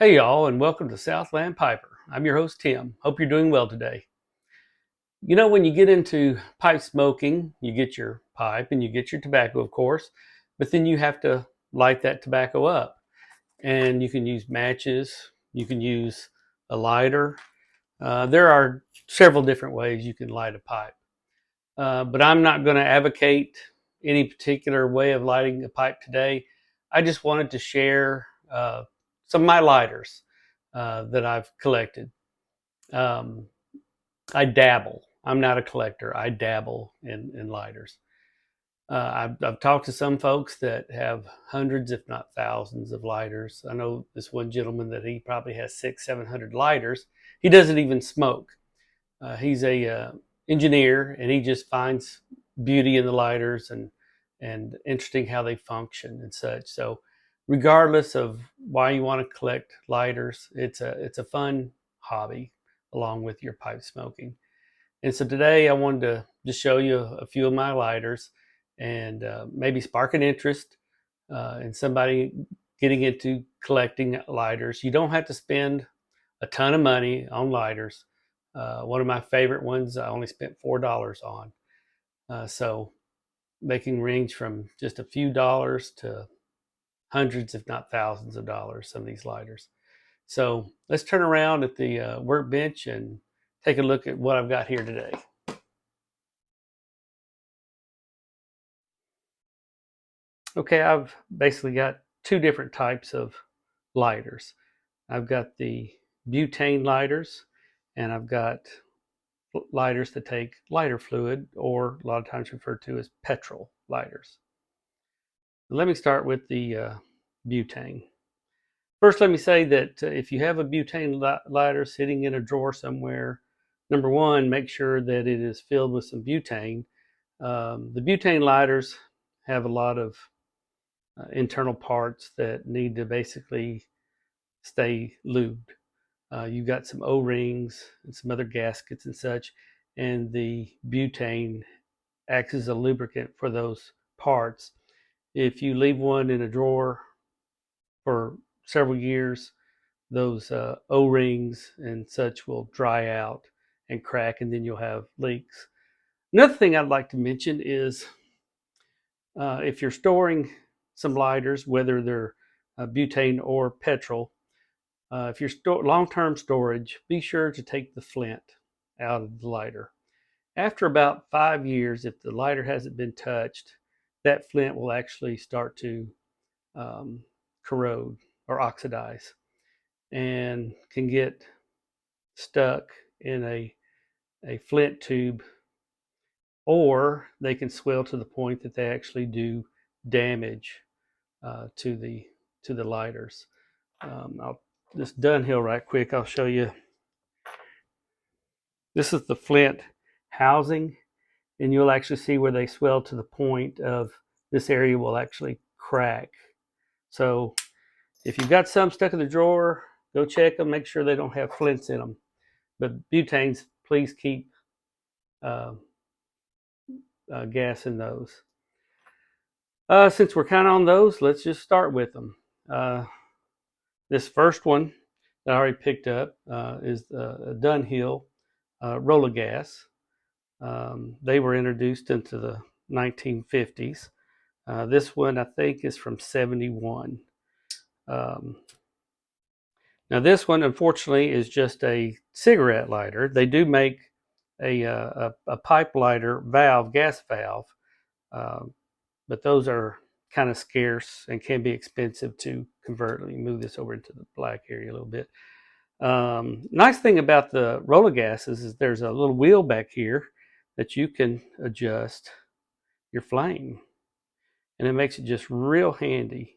Hey y'all, and welcome to Southland Piper. I'm your host Tim. Hope you're doing well today. You know, when you get into pipe smoking, you get your pipe and you get your tobacco, of course, but then you have to light that tobacco up. And you can use matches, you can use a lighter. There are several different ways you can light a pipe. But I'm not going to advocate any particular way of lighting a pipe today. I just wanted to share some of my lighters that I've collected. Um, I dabble. I'm not a collector. I dabble in lighters. I've talked to some folks that have hundreds, if not thousands, of lighters. I know this one gentleman that he probably has 700 lighters. He doesn't even smoke. He's a engineer, and he just finds beauty in the lighters and interesting how they function and such. So, regardless of why you want to collect lighters, it's a fun hobby along with your pipe smoking. And so today I wanted to just show you a few of my lighters and maybe spark an interest in somebody getting into collecting lighters. You don't have to spend a ton of money on lighters. One of my favorite ones I only spent $4 on. So they can range from just a few dollars to hundreds, if not thousands of dollars, some of these lighters. So let's turn around at the workbench and take a look at what I've got here today. Okay, I've basically got two different types of lighters. I've got the butane lighters, and I've got lighters that take lighter fluid, or a lot of times referred to as petrol lighters. Let me start with the butane. First, let me say that if you have a butane lighter sitting in a drawer somewhere, number one, make sure that it is filled with some butane. The butane lighters have a lot of internal parts that need to basically stay lubed. You've got some O-rings and some other gaskets and such, and the butane acts as a lubricant for those parts. If you leave one in a drawer for several years, those O-rings and such will dry out and crack, and then you'll have leaks. Another thing I'd like to mention is if you're storing some lighters, whether they're butane or petrol, if you're long-term storage, be sure to take the flint out of the lighter. After about 5 years, if the lighter hasn't been touched, that flint will actually start to um, corrode or oxidize and can get stuck in a flint tube, or they can swell to the point that they actually do damage to the lighters. I'll this Dunhill right quick. I'll show you. This is the flint housing, and you'll actually see where they swell to the point of this area will actually crack. So if you've got some stuck in the drawer, go check them, make sure they don't have flints in them. But butanes, please keep uh, gas in those. Since we're kind of on those, let's just start with them. This first one that I already picked up is the Dunhill Roll-A-Gas. They were introduced into the 1950s. This one, I think, is from 71. Um, Now, this one, unfortunately, is just a cigarette lighter. They do make a pipe lighter valve, gas valve, uh, but those are kind of scarce and can be expensive to convert. Let me move this over into the black area a little bit. Nice thing about the roller gases is there's a little wheel back here that you can adjust your flame, and it makes it just real handy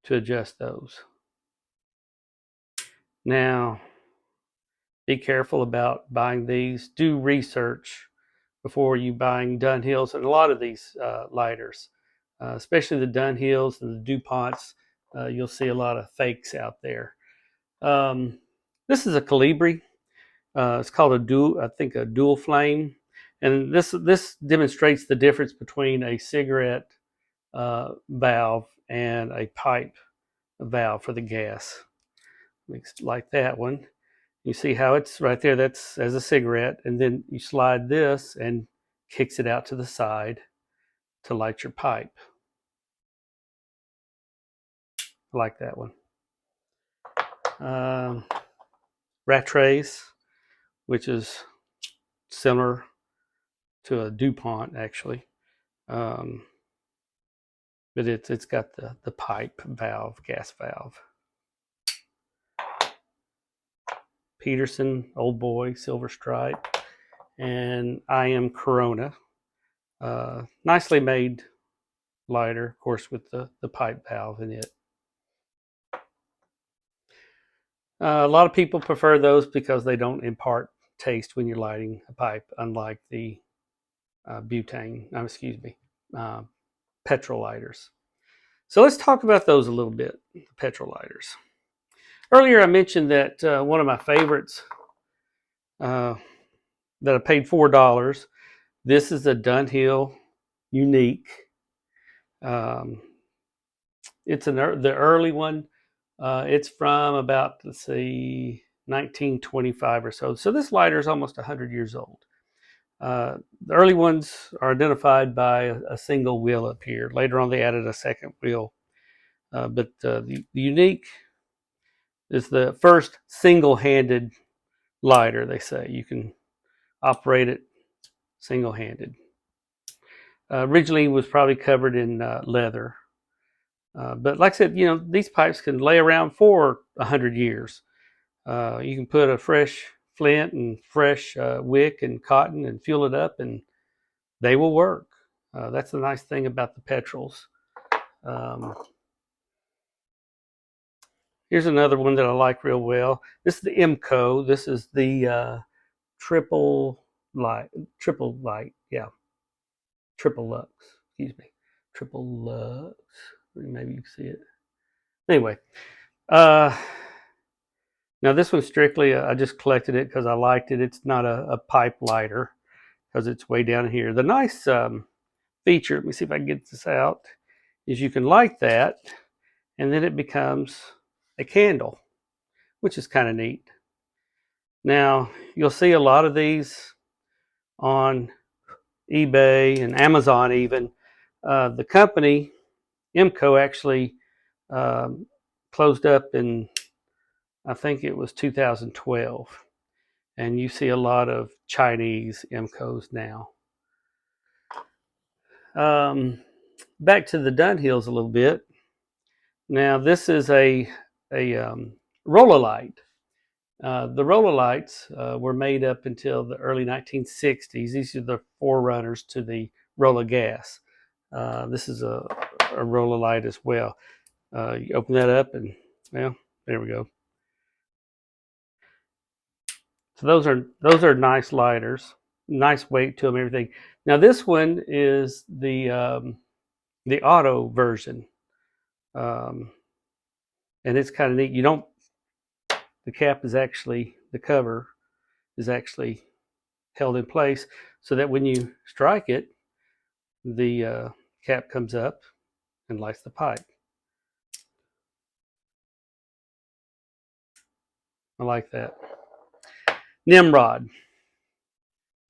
to adjust those. Now, be careful about buying these. Do research before you buying Dunhills and a lot of these lighters, especially the Dunhills and the DuPonts. You'll see a lot of fakes out there. Um, this is a Colibri. It's called a dual, I think, a dual flame, and this demonstrates the difference between a cigarette valve and a pipe valve for the gas. Like that one. You see how it's right there, that's as a cigarette, and then you slide this and kicks it out to the side to light your pipe. I like that one. Rattray, which is similar to a DuPont actually, but it's got the pipe valve, gas valve. Peterson, Old Boy, Silver Stripe, and IM Corona. Nicely made lighter, of course, with the pipe valve in it. A lot of people prefer those because they don't impart taste when you're lighting a pipe, unlike the petrol lighters. So let's talk about those a little bit, the petrol lighters. Earlier I mentioned that one of my favorites that I paid $4, this is a Dunhill Unique. It's the early one. It's from about, let's see, 1925 or so. So this lighter is almost 100 years old. The early ones are identified by a single wheel up here. Later on, they added a second wheel. But the Unique is the first single-handed lighter, they say. You can operate it single-handed. Originally, it was probably covered in leather. But like I said, these pipes can lay around for 100 years. You can put a fresh flint and fresh wick and cotton and fuel it up, and they will work. That's the nice thing about the petrols. Here's another one that I like real well. This is the IMCO. This is the triple light, yeah, triple lux. Excuse me, triple lux. Maybe you can see it. Anyway, now this one's strictly, I just collected it because I liked it. It's not a pipe lighter because it's way down here. The nice feature, let me see if I can get this out, is you can light that and then it becomes a candle, which is kind of neat. Now, you'll see a lot of these on eBay and Amazon even. The company, IMCO, actually closed up in, I think it was 2012. And you see a lot of Chinese IMCOs now. Back to the Dunhills a little bit. Now, this is a Rollalite. The Rollalites were made up until the early 1960s. These are the forerunners to the Rollagas. This is a Rollalite as well. You open that up and, well, there we go. So those are nice lighters, nice weight to them, everything. Now this one is the auto version, and it's kind of neat. The cap is actually, the cover is actually held in place so that when you strike it, the cap comes up and lights the pipe. I like that. Nimrod.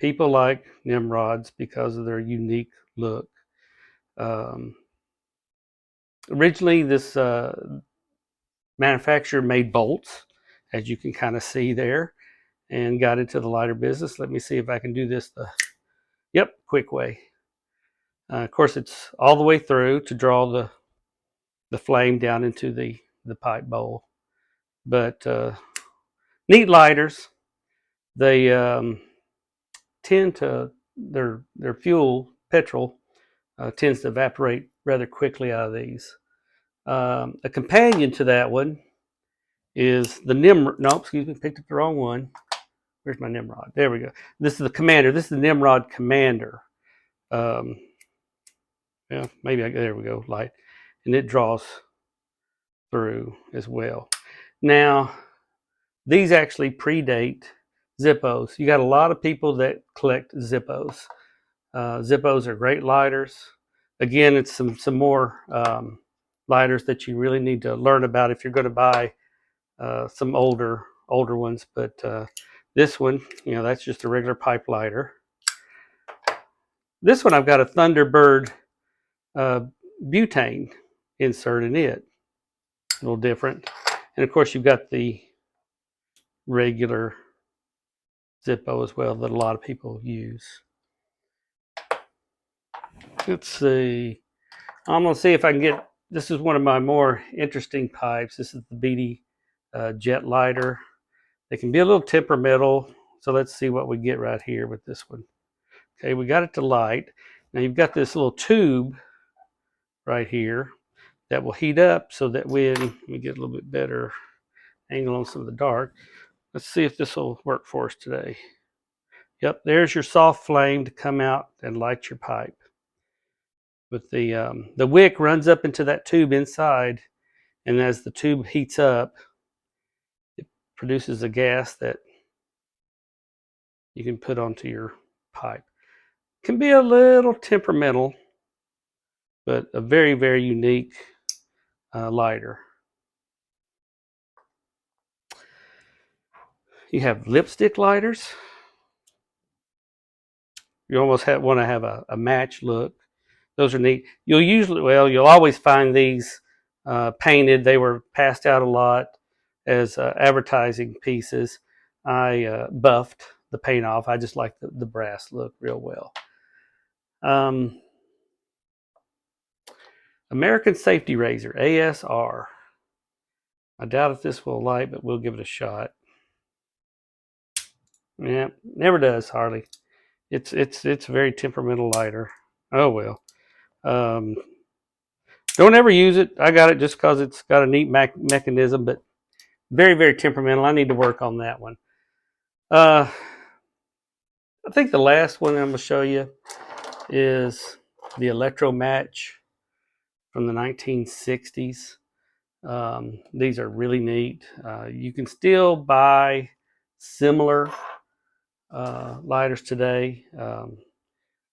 People like Nimrods because of their unique look. Originally, this manufacturer made bolts, as you can kind of see there, and got into the lighter business. Let me see if I can do this quick way. Of course, it's all the way through to draw the flame down into the pipe bowl. But neat lighters. They tend to, their fuel, petrol, tends to evaporate rather quickly out of these. A companion to that one is the Nimrod. No, excuse me, picked up the wrong one. Where's my Nimrod? There we go. This is the Commander. This is the Nimrod Commander. Yeah, there we go, light. And it draws through as well. Now, these actually predate Zippos. You got a lot of people that collect Zippos. Zippos are great lighters. Again, it's some more lighters that you really need to learn about if you're going to buy some older ones, but this one, that's just a regular pipe lighter. This one I've got a Thunderbird butane insert in it, a little different. And of course you've got the regular Zippo as well that a lot of people use. Let's see. I'm going to see if I can get, this is one of my more interesting pipes. This is the Beatty jet lighter. They can be a little temperamental. So let's see what we get right here with this one. Okay, we got it to light. Now you've got this little tube right here that will heat up so that when we get a little bit better angle on some of the dark. Let's see if this will work for us today. Yep, there's your soft flame to come out and light your pipe. But the wick runs up into that tube inside, and as the tube heats up, it produces a gas that you can put onto your pipe. It can be a little temperamental, but a very, very unique lighter. You have lipstick lighters. You almost want to have a match look. Those are neat. You'll always find these painted. They were passed out a lot as advertising pieces. I buffed the paint off. I just like the brass look real well. American Safety Razor, ASR. I doubt if this will light, but we'll give it a shot. Yeah, never does hardly. It's a very temperamental lighter. Oh well. Don't ever use it. I got it just because it's got a neat mechanism, but very, very temperamental. I need to work on that one. I think the last one I'm going to show you is the Electro Match from the 1960s. These are really neat. You can still buy similar lighters today.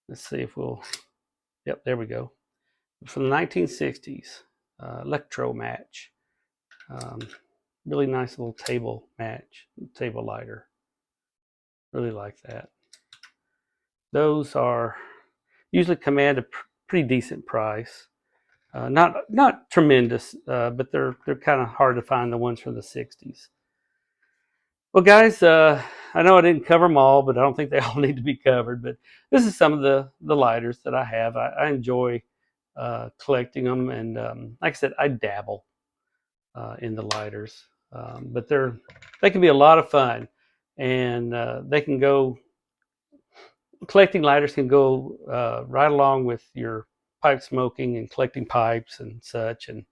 Let's see if we'll, yep, there we go. From the 1960s, Electro Match. Really nice little table lighter. Really like that. Those are usually command a pretty decent price. Not tremendous, but they're kind of hard to find, the ones from the 60s. Well, guys, I know I didn't cover them all, but I don't think they all need to be covered. But this is some of the lighters that I have. I enjoy collecting them, and like I said, I dabble in the lighters, but they can be a lot of fun, and they can go. Collecting lighters can go right along with your pipe smoking and collecting pipes and such. And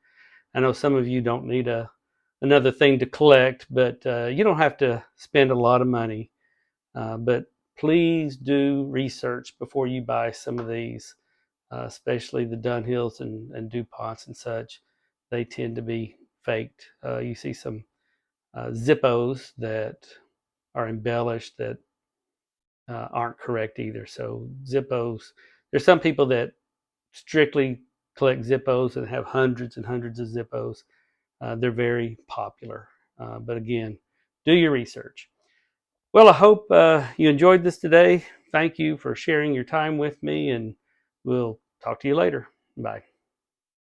I know some of you don't need another thing to collect, but you don't have to spend a lot of money. But please do research before you buy some of these, especially the Dunhills and DuPonts and such. They tend to be faked. You see some Zippos that are embellished that aren't correct either. So Zippos, there's some people that strictly collect Zippos and have hundreds and hundreds of Zippos. They're very popular. But again, do your research. Well, I hope you enjoyed this today. Thank you for sharing your time with me, and we'll talk to you later. Bye.